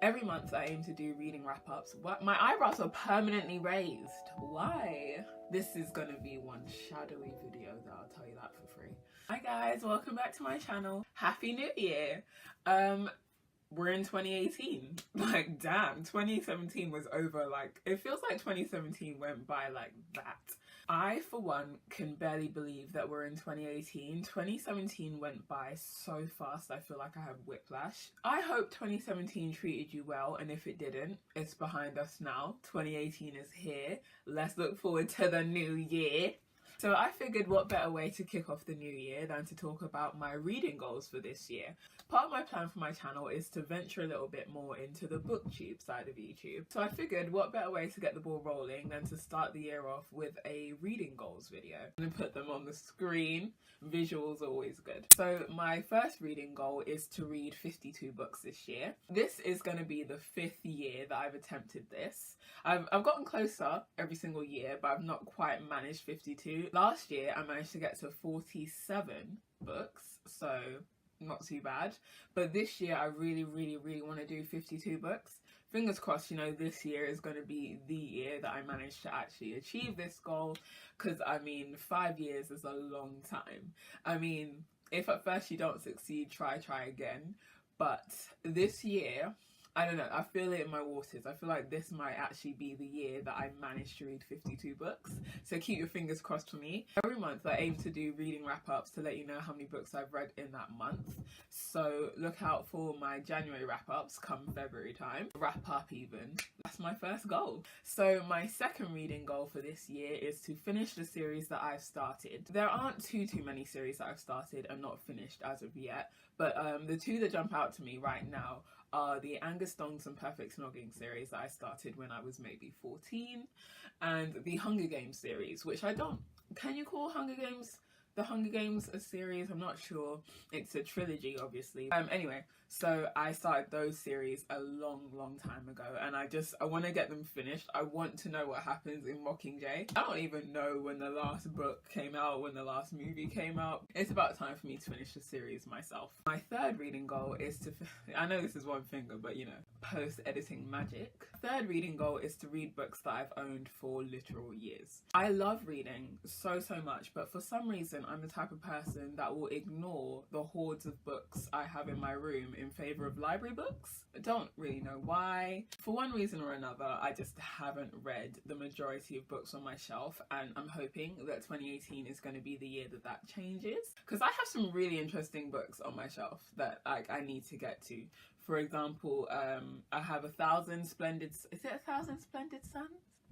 Every month I aim to do reading wrap-ups. What? My eyebrows are permanently raised. Why? This is gonna be one shadowy video that I'll tell you that for free. Hi guys, welcome back to my channel. Happy New Year. We're in 2018. Like, damn, 2017 was over. Like, it feels like 2017 went by like that. I, for one, can barely believe that we're in 2018. 2017 went by so fast, I feel like I have whiplash. I hope 2017 treated you well, and if it didn't, it's behind us now. 2018 is here. Let's look forward to the new year. So I figured what better way to kick off the new year than to talk about my reading goals for this year. Part of my plan for my channel is to venture a little bit more into the booktube side of YouTube. So I figured what better way to get the ball rolling than to start the year off with a reading goals video. I'm going to put them on the screen. Visuals are always good. So my first reading goal is to read 52 books this year. This is going to be the 5th year that I've attempted this. I've gotten closer every single year, but I've not quite managed 52. Last year I managed to get to 47 books, so not too bad. But this year I really want to do 52 books. Fingers crossed, you know, this year is going to be the year that I manage to actually achieve this goal, because I mean 5 years is a long time. I mean, if at first you don't succeed, try again. But this year, I don't know, I feel it in my waters. I feel like this might actually be the year that I managed to read 52 books. So keep your fingers crossed for me. Every month I aim to do reading wrap-ups to let you know how many books I've read in that month. So look out for my January wrap-ups come February time. Wrap up even. That's my first goal. So my second reading goal for this year is to finish the series that I've started. There aren't too many series that I've started and not finished as of yet. But the two that jump out to me right now are the Angus Dongs and Perfect Snogging series that I started when I was maybe 14, and the Hunger Games series, which I don't... Can you call Hunger Games the Hunger Games a series? I'm not sure. It's a trilogy, obviously. Anyway, so I started those series a long time ago, and I want to get them finished. I want to know what happens in Mockingjay. I don't even know when the last book came out, when the last movie came out. It's about time for me to finish the series myself. My third reading goal is to... I know this is one finger, but you know, post-editing magic. Third reading goal is to read books that I've owned for literal years. I love reading so much, but for some reason I'm the type of person that will ignore the hordes of books I have in my room in favour of library books. I don't really know why. For one reason or another, I just haven't read the majority of books on my shelf, and I'm hoping that 2018 is going to be the year that changes, because I have some really interesting books on my shelf that I need to get to. For example, I have 1,000 Splendid... Is it 1,000 Splendid Suns?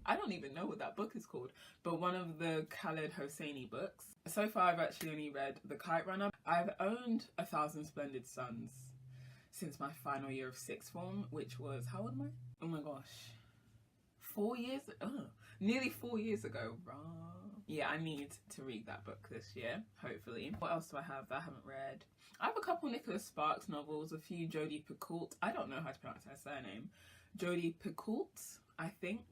I don't even know what that book is called, but one of the Khaled Hosseini books. So far I've actually only read The Kite Runner. I've owned 1,000 Splendid Suns since my final year of sixth form, which was... How old am I? Oh my gosh. 4 years? Nearly 4 years ago. Yeah, I need to read that book this year, hopefully. What else do I have that I haven't read? I have a couple Nicholas Sparks novels, a few Jodi Picoult. I don't know how to pronounce her surname. Jodi Picoult, I think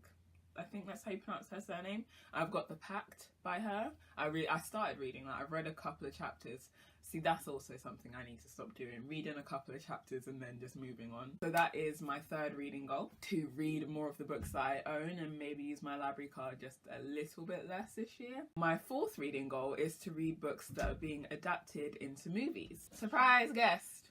that's how you pronounce her surname. I've got The Pact by her. I started reading that. I've read a couple of chapters. See, that's also something I need to stop doing. Reading a couple of chapters and then just moving on. So that is my third reading goal, to read more of the books that I own and maybe use my library card just a little bit less this year. My fourth reading goal is to read books that are being adapted into movies. Surprise guest!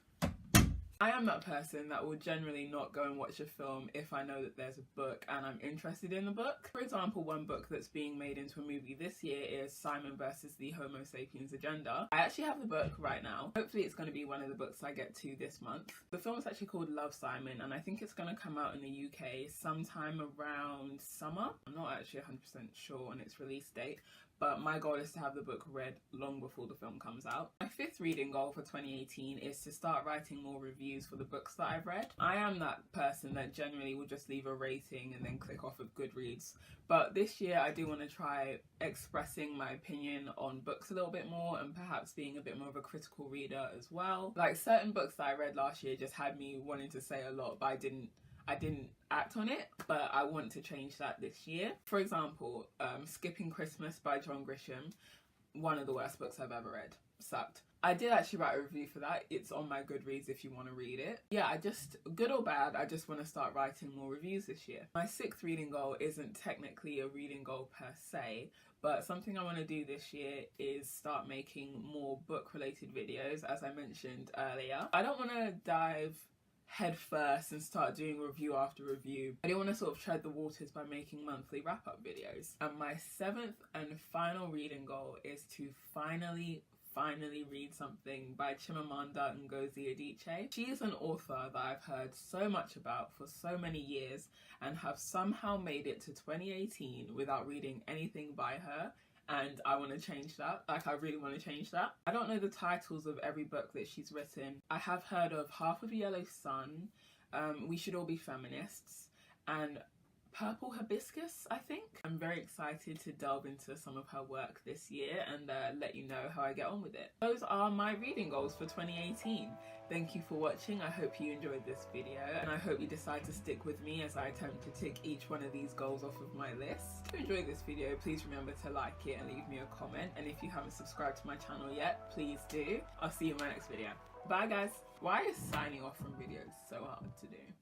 I am that person that will generally not go and watch a film if I know that there's a book and I'm interested in the book. For example, one book that's being made into a movie this year is Simon versus the Homo Sapiens Agenda. I actually have the book right now. Hopefully it's going to be one of the books I get to this month. The film is actually called Love, Simon, and I think it's going to come out in the UK sometime around summer. I'm not actually 100% sure on its release date, but my goal is to have the book read long before the film comes out. My fifth reading goal for 2018 is to start writing more reviews for the books that I've read. I am that person that generally will just leave a rating and then click off of Goodreads. But this year I do want to try expressing my opinion on books a little bit more, and perhaps being a bit more of a critical reader as well. Like, certain books that I read last year just had me wanting to say a lot, but I didn't act on it, but I want to change that this year. For example, Skipping Christmas by John Grisham, one of the worst books I've ever read. sucked. I did actually write a review for that. It's on my Goodreads if you want to read it. Yeah, I just, good or bad, I just want to start writing more reviews this year. My 6th reading goal isn't technically a reading goal per se, but something I want to do this year is start making more book related videos, as I mentioned earlier. I don't want to dive head first and start doing review after review. I do want to sort of tread the waters by making monthly wrap-up videos. And my 7th and final reading goal is to finally read something by Chimamanda Ngozi Adichie. She is an author that I've heard so much about for so many years and have somehow made it to 2018 without reading anything by her, and I want to change that. Like, I really want to change that. I don't know the titles of every book that she's written. I have heard of Half of a Yellow Sun, We Should All Be Feminists, and Purple Hibiscus, I think. I'm very excited to delve into some of her work this year and let you know how I get on with it. Those are my reading goals for 2018. Thank you for watching. I hope you enjoyed this video, and I hope you decide to stick with me as I attempt to tick each one of these goals off of my list. If you enjoyed this video, please remember to like it and leave me a comment, and if you haven't subscribed to my channel yet, please do. I'll see you in my next video. Bye guys. Why is signing off from videos so hard to do?